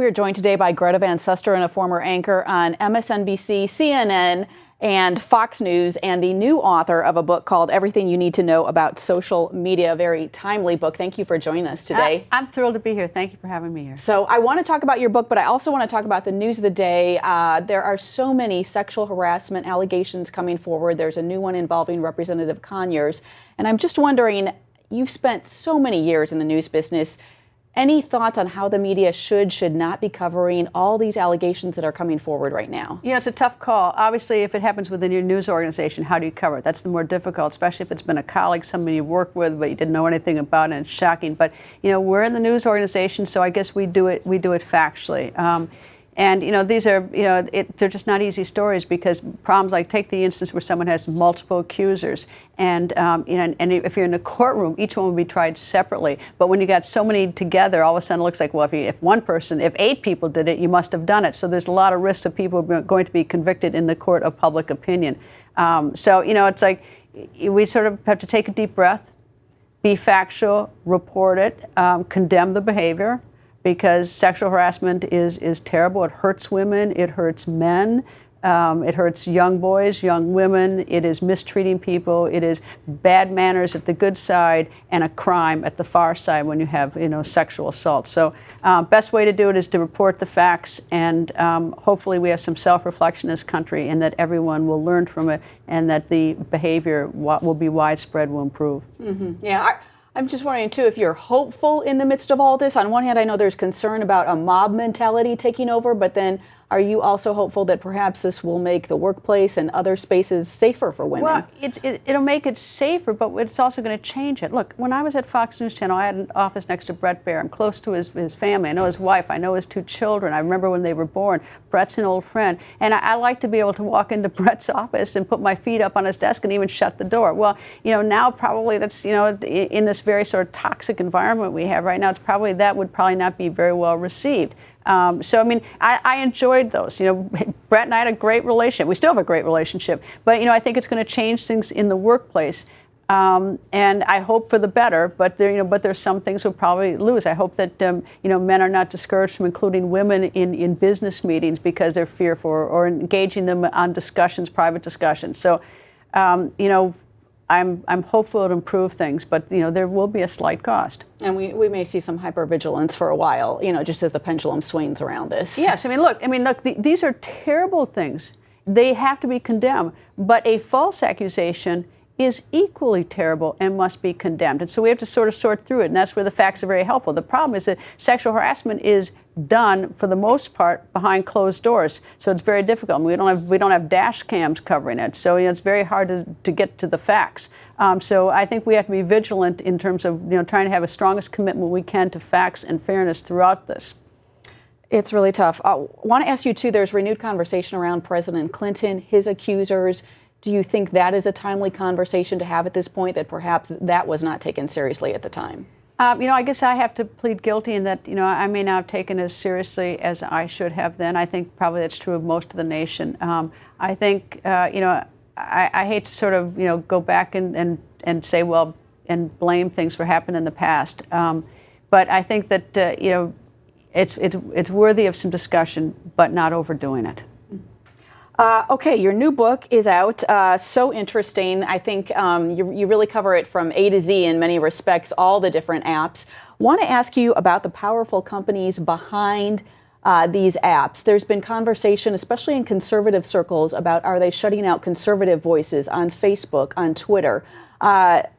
We are joined today by Greta Van Susteren, a former anchor on MSNBC, CNN, and Fox News, and the new author of a book called Everything You Need to Know About Social Media. A very timely book. Thank you for joining us today. I'm thrilled to be here. Thank you for having me here. So I want to talk about your book, but I also want to talk about the news of the day. There are so many sexual harassment allegations coming forward. There's a new one involving Representative Conyers. And I'm just wondering, you've spent so many years in the news business. Any thoughts on how the media should not be covering all these allegations that are coming forward right now? Yeah, it's a tough call. Obviously, if it happens within your news organization, how do you cover it? That's the more difficult, especially if it's been a colleague, somebody you work with, but you didn't know anything about, and it's shocking. But, we're in the news organization, so I guess we do it factually. And, these are, they're just not easy stories because problems like, take the instance where someone has multiple accusers. And, and if you're in a courtroom, each one will be tried separately. But when you got so many together, all of a sudden it looks like, well, if 8 people did it, you must have done it. So there's a lot of risk of people going to be convicted in the court of public opinion. It's like we sort of have to take a deep breath, be factual, report it, condemn the behavior. Because sexual harassment is terrible. It hurts women, it hurts men, it hurts young boys, young women. It is mistreating people. It is bad manners at the good side and a crime at the far side when you have sexual assault. So best way to do it is to report the facts, and hopefully we have some self-reflection in this country, and that everyone will learn from it, and that the behavior will be widespread, will improve. Mm-hmm. Yeah. I'm just wondering, too, if you're hopeful in the midst of all this. On one hand, I know there's concern about a mob mentality taking over, but then are you also hopeful that perhaps this will make the workplace and other spaces safer for women? Well, it'll make it safer, but it's also going to change it. Look, when I was at Fox News Channel, I had an office next to Brett Baier. I'm close to his family. I know his wife. I know his 2 children. I remember when they were born. Brett's an old friend. And I like to be able to walk into Brett's office and put my feet up on his desk and even shut the door. Well, now probably that's, in this very sort of toxic environment we have right now, that would probably not be very well received. I enjoyed those. Brett and I had a great relationship. We still have a great relationship. But, I think it's going to change things in the workplace. And I hope for the better. But there's some things we'll probably lose. I hope that, men are not discouraged from including women in business meetings because they're fearful, or engaging them on discussions, private discussions. So, I'm hopeful it'll improve things, but there will be a slight cost. And we may see some hypervigilance for a while, just as the pendulum swings around this. Yes, look, these are terrible things. They have to be condemned, but a false accusation is equally terrible and must be condemned. And so we have to sort of sort through it, and that's where the facts are very helpful. The problem is that sexual harassment is done, for the most part, behind closed doors. So it's very difficult. We don't have dash cams covering it. So it's very hard to get to the facts. So I think we have to be vigilant in terms of trying to have the strongest commitment we can to facts and fairness throughout this. It's really tough. I want to ask you, too, there's renewed conversation around President Clinton, his accusers. Do you think that is a timely conversation to have at this point, that perhaps that was not taken seriously at the time? I guess I have to plead guilty in that, I may not have taken as seriously as I should have then. I think probably that's true of most of the nation. I think, I hate to sort of, go back and say, well, and blame things for happening in the past. But I think that, it's worthy of some discussion, but not overdoing it. Okay, your new book is out. So interesting. I think you really cover it from A to Z in many respects, all the different apps. Want to ask you about the powerful companies behind these apps. There's been conversation, especially in conservative circles, about are they shutting out conservative voices on Facebook, on Twitter?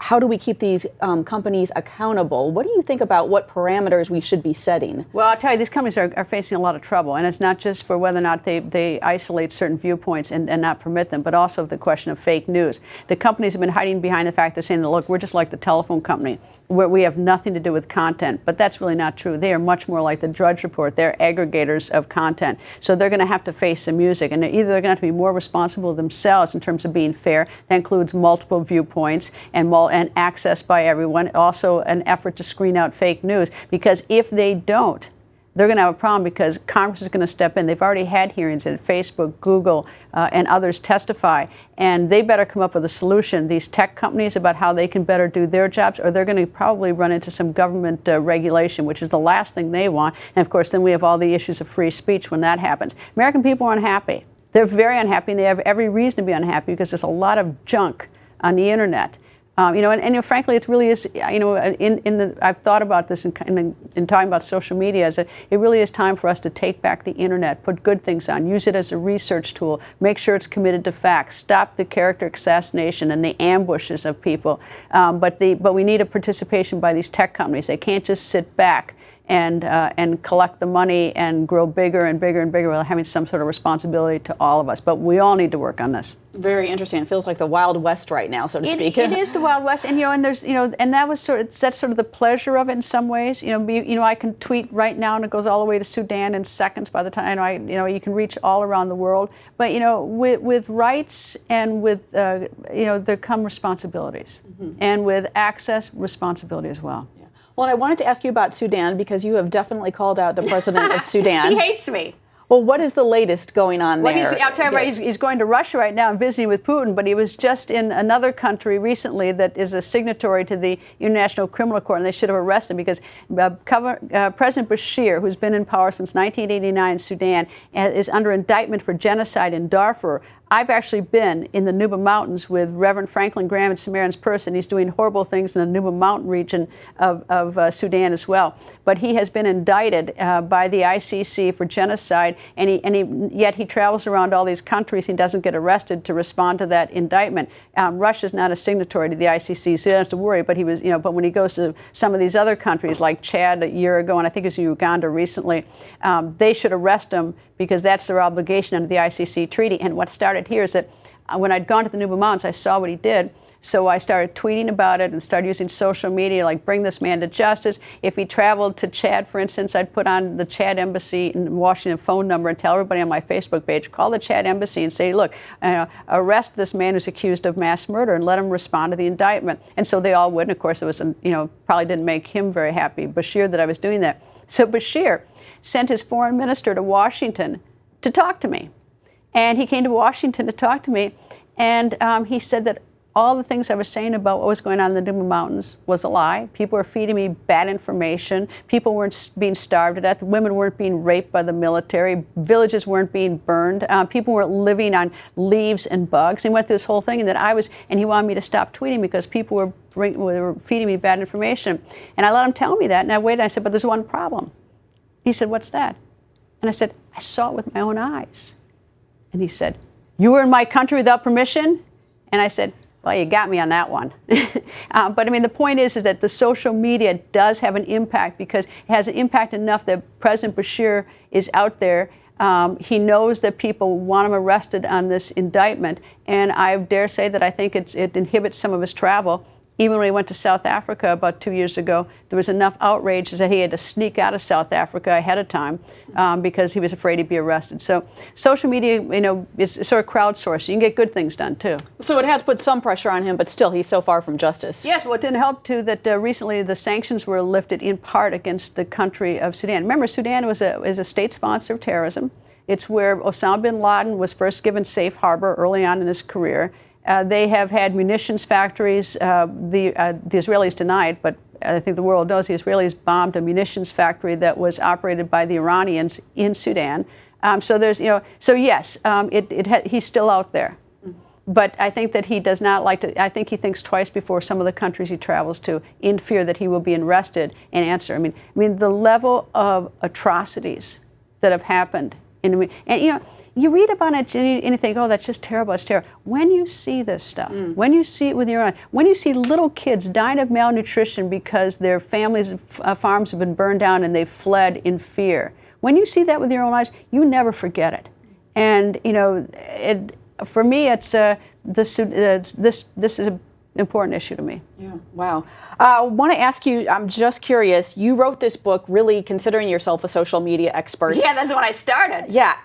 How do we keep these companies accountable? What do you think about what parameters we should be setting? Well, I'll tell you, these companies are facing a lot of trouble, and it's not just for whether or not they isolate certain viewpoints and not permit them, but also the question of fake news. The companies have been hiding behind the fact they're saying, look, we're just like the telephone company, where we have nothing to do with content, but that's really not true. They are much more like the Drudge Report. They're aggregators of content. So they're going to have to face some music, and either they're going to have to be more responsible themselves in terms of being fair. That includes multiple viewpoints and access by everyone. Also an effort to screen out fake news, because if they don't, they're going to have a problem because Congress is going to step in. They've already had hearings at Facebook, Google, and others testify, and they better come up with a solution, these tech companies, about how they can better do their jobs, or they're going to probably run into some government regulation, which is the last thing they want. And of course, then we have all the issues of free speech when that happens. American people are unhappy. They're very unhappy, and they have every reason to be unhappy because there's a lot of junk on the internet. Frankly, it really is. I've thought about this in talking about social media. Is that it really is time for us to take back the internet, put good things on, use it as a research tool, make sure it's committed to facts, stop the character assassination and the ambushes of people. But we need a participation by these tech companies. They can't just sit back and collect the money and grow bigger and bigger and bigger without having some sort of responsibility to all of us. But we all need to work on this. Very interesting. It feels like the Wild West right now, so to speak. It is the Wild West, and there's and that was that's sort of the pleasure of it in some ways. I can tweet right now, and it goes all the way to Sudan in seconds. By the time you can reach all around the world. But with rights and with there come responsibilities, and with access, responsibility as well. Well, and I wanted to ask you about Sudan because you have definitely called out the president of Sudan. He hates me. Well, what is the latest going on there? I'll tell you what, he's going to Russia right now and visiting with Putin, but he was just in another country recently that is a signatory to the International Criminal Court, and they should have arrested him because President Bashir, who's been in power since 1989 in Sudan, is under indictment for genocide in Darfur. I've actually been in the Nuba Mountains with Reverend Franklin Graham and Samaritan's Purse, and he's doing horrible things in the Nuba Mountain region of Sudan as well. But he has been indicted by the ICC for genocide, yet he travels around all these countries. He doesn't get arrested to respond to that indictment. Russia's not a signatory to the ICC, so he doesn't have to worry. But he was, but when he goes to some of these other countries, like Chad a year ago, and I think it was Uganda recently, they should arrest him because that's their obligation under the ICC treaty. And what started here is that when I'd gone to the Nuba Mountains, I saw what he did. So I started tweeting about it and started using social media, like bring this man to justice. If he traveled to Chad, for instance, I'd put on the Chad Embassy in Washington phone number and tell everybody on my Facebook page, call the Chad Embassy and say, look, arrest this man who's accused of mass murder and let him respond to the indictment. And so they all would. And of course, it was, probably didn't make him very happy, Bashir, that I was doing that. So Bashir sent his foreign minister to Washington to talk to me. And he came to Washington to talk to me, and he said that all the things I was saying about what was going on in the Nuba Mountains was a lie. People were feeding me bad information. People weren't being starved to death. Women weren't being raped by the military. Villages weren't being burned. People weren't living on leaves and bugs. He went through this whole thing, and he wanted me to stop tweeting because people were feeding me bad information. And I let him tell me that, and I waited. And I said, but there's one problem. He said, what's that? And I said, I saw it with my own eyes. And he said, you were in my country without permission? And I said, well, you got me on that one. But the point is that the social media does have an impact because it has an impact enough that President Bashir is out there. He knows that people want him arrested on this indictment. And I dare say that I think it inhibits some of his travel. Even when he went to South Africa about 2 years ago, there was enough outrage that he had to sneak out of South Africa ahead of time because he was afraid he'd be arrested. So social media, is sort of crowdsourced. You can get good things done, too. So it has put some pressure on him, but still, he's so far from justice. Yes, well, it didn't help, too, that recently the sanctions were lifted in part against the country of Sudan. Remember, Sudan is a state sponsor of terrorism. It's where Osama bin Laden was first given safe harbor early on in his career. They have had munitions factories. The Israelis denied, but I think the world knows the Israelis bombed a munitions factory that was operated by the Iranians in Sudan. So there's, so yes, he's still out there. But I think that he does not like to, I think he thinks twice before some of the countries he travels to in fear that he will be arrested and answer. I mean, the level of atrocities that have happened. And you read about it and you think, oh, that's just terrible, it's terrible. When you see this stuff, when you see it with your own eyes, when you see little kids dying of malnutrition because their families' farms have been burned down and they've fled in fear, when you see that with your own eyes, you never forget it. And, for me, it's this is important issue to me. Yeah. Wow. I want to ask you, I'm just curious, you wrote this book really considering yourself a social media expert. Yeah, that's when I started. Yeah.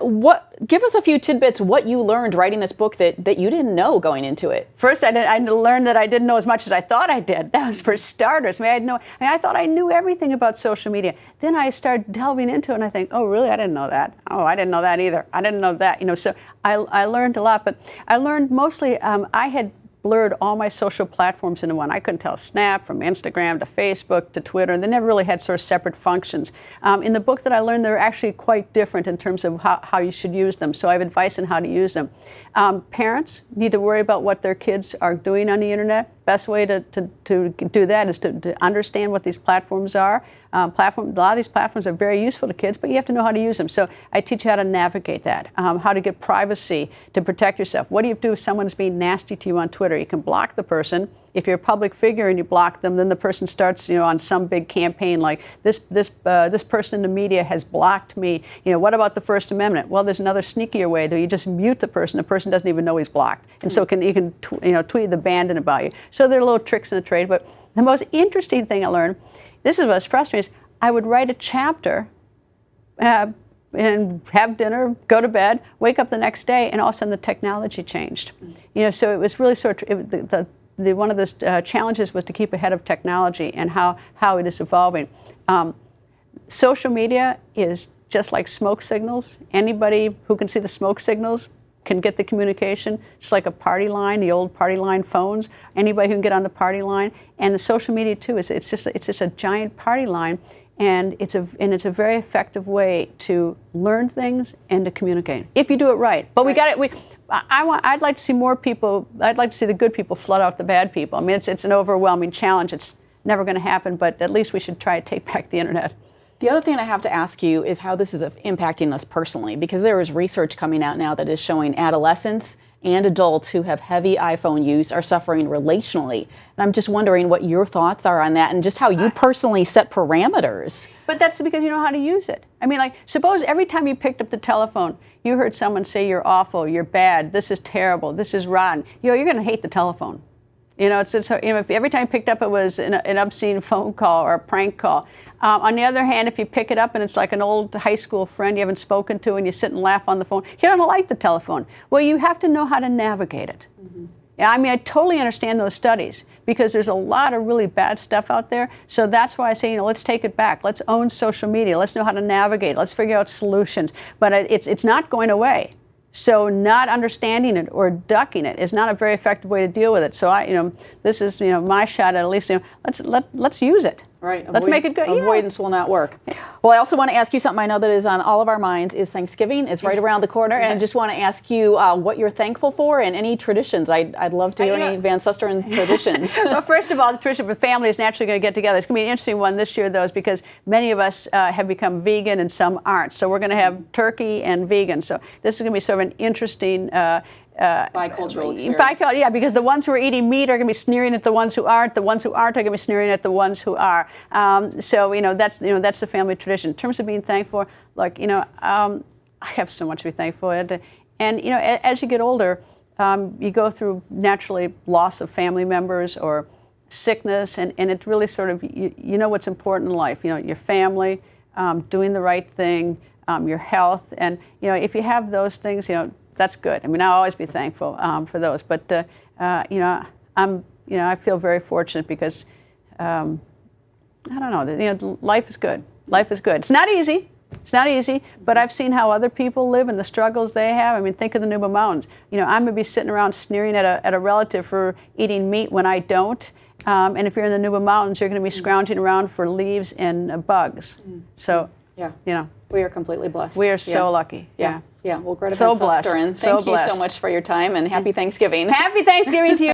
Give us a few tidbits what you learned writing this book that you didn't know going into it. First, I learned that I didn't know as much as I thought I did. That was for starters. I thought I knew everything about social media. Then I started delving into it, and I think, oh, really? I didn't know that. Oh, I didn't know that either. I didn't know that. So I learned a lot, but I learned mostly, I had blurred all my social platforms into one. I couldn't tell Snap from Instagram to Facebook to Twitter, and they never really had sort of separate functions. In the book that I learned, they're actually quite different in terms of how you should use them, so I have advice on how to use them. Parents need to worry about what their kids are doing on the internet. Best way to do that is to understand what these platforms are. A lot of these platforms are very useful to kids, but you have to know how to use them. So I teach you how to navigate that, how to get privacy to protect yourself. What do you do if someone's being nasty to you on Twitter? You can block the person. If you're a public figure and you block them, then the person starts, on some big campaign like this person in the media has blocked me. What about the First Amendment? Well, there's another sneakier way. You just mute the person. The person doesn't even know he's blocked, and so you can tweet the bandit about you. So there are little tricks in the trade. But the most interesting thing I learned, this is what's frustrating, is I would write a chapter and have dinner, go to bed, wake up the next day, and all of a sudden the technology changed. So it was really sort of one of the challenges was to keep ahead of technology and how it is evolving. Social media is just like smoke signals. Anybody who can see the smoke signals can get the communication. It's like a party line, the old party line phones. Anybody who can get on the party line, and the social media too it's just a giant party line, and it's a very effective way to learn things and to communicate if you do it right. But we got it. I'd like to see more people. I'd like to see the good people flood out the bad people. I mean, it's an overwhelming challenge. It's never going to happen, but at least we should try to take back the internet. The other thing I have to ask you is how this is impacting us personally, because there is research coming out now that is showing adolescents and adults who have heavy iPhone use are suffering relationally. And I'm just wondering what your thoughts are on that and just how you personally set parameters. But that's because you know how to use it. I mean, like, suppose every time you picked up the telephone, you heard someone say you're awful, you're bad, this is terrible, this is rotten. You're going to hate the telephone. If every time you picked up it was an obscene phone call or a prank call. On the other hand, if you pick it up and it's like an old high school friend you haven't spoken to and you sit and laugh on the phone, you don't like the telephone. Well, you have to know how to navigate it. Mm-hmm. Yeah, I mean, I totally understand those studies because there's a lot of really bad stuff out there. So that's why I say, let's take it back. Let's own social media. Let's know how to navigate. Let's figure out solutions. But it's not going away. So not understanding it or ducking it is not a very effective way to deal with it. So this is my shot at least. Let's use it. Right. Let's make it good. Avoidance will not work. Well, I also want to ask you something I know that is on all of our minds is Thanksgiving. It's right around the corner, and I just want to ask you what you're thankful for and any traditions. I'd love to hear any Van Susteren traditions. Well, first of all, the tradition of a family is naturally going to get together. It's going to be an interesting one this year, though, because many of us have become vegan and some aren't. So we're going to have turkey and vegan. So this is going to be sort of an interesting bicultural experience. Yeah, because the ones who are eating meat are going to be sneering at the ones who aren't. The ones who aren't are going to be sneering at the ones who are. That's the family tradition. In terms of being thankful, I have so much to be thankful for. And as you get older, you go through naturally loss of family members or sickness, and it really sort of you know what's important in life. Your family, doing the right thing, your health, and if you have those things, that's good. I mean, I'll always be thankful for those. But I feel very fortunate because I don't know. Life is good. Life is good. It's not easy. It's not easy. But I've seen how other people live and the struggles they have. I mean, think of the Nuba Mountains. I'm gonna be sitting around sneering at a relative for eating meat when I don't. And if you're in the Nuba Mountains, you're going to be scrounging around for leaves and bugs. So, we are completely blessed. We are so lucky. Yeah. Well, Greta So Van Susteren, blessed. thank you so much for your time, and happy Thanksgiving. Happy Thanksgiving to you.